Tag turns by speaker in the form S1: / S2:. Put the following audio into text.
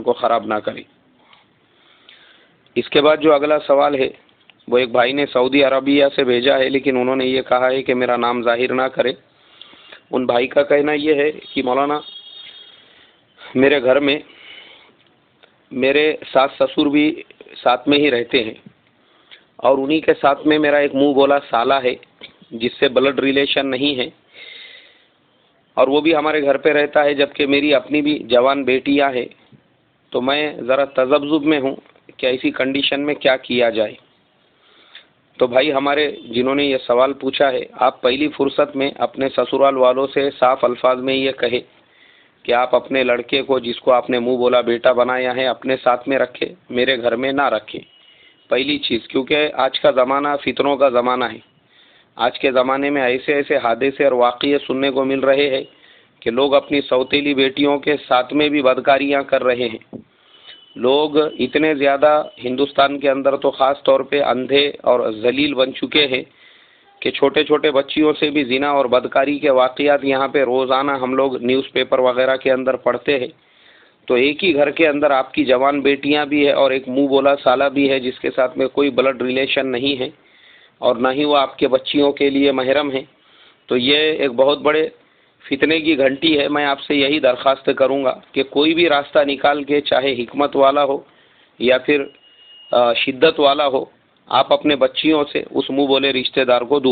S1: को ख़राब ना करें। इसके बाद जो अगला सवाल है वो एक भाई ने सऊदी अरबिया से भेजा है, लेकिन उन्होंने ये कहा है कि मेरा नाम जाहिर ना करें। उन भाई का कहना ये है कि मौलाना, मेरे घर में मेरे सास ससुर भी साथ में ही रहते हैं और उन्हीं के साथ में मेरा एक मुंह बोला साला है जिससे ब्लड रिलेशन नहीं है, और वो भी हमारे घर पे रहता है, जबकि मेरी अपनी भी जवान बेटियां हैं। तो मैं ज़रा तजब्जुब में हूँ कि ऐसी कंडीशन में क्या किया जाए। तो भाई हमारे जिन्होंने ये सवाल पूछा है, आप पहली फुर्सत में अपने ससुराल वालों से साफ अल्फाज में ये कहे कि आप अपने लड़के को, जिसको आपने मुंह बोला बेटा बनाया है, अपने साथ में रखें, मेरे घर में ना रखें। पहली चीज़, क्योंकि आज का ज़माना फितनों का ज़माना है। आज के ज़माने में ऐसे ऐसे हादसे और वाक़ये सुनने को मिल रहे हैं कि लोग अपनी सौतेली बेटियों के साथ में भी बदकारियाँ कर रहे हैं। लोग इतने ज़्यादा हिंदुस्तान के अंदर तो ख़ास तौर पे अंधे और जलील बन चुके हैं कि छोटे छोटे बच्चियों से भी जिना और बदकारी के वाक़यात यहाँ पे रोज़ाना हम लोग न्यूज़पेपर वगैरह के अंदर पढ़ते हैं। तो एक ही घर के अंदर आपकी जवान बेटियाँ भी है और एक मुंह बोला साला भी है जिसके साथ में कोई ब्लड रिलेशन नहीं है और ना ही वो आपके बच्चियों के लिए महरम है। तो ये एक बहुत बड़े फितने की घंटी है। मैं आपसे यही दरख्वास्त करूँगा कि कोई भी रास्ता निकाल के, चाहे हिकमत वाला हो या फिर शिद्दत वाला हो, आप अपने बच्चियों से उस मुंह बोले रिश्तेदार को दूर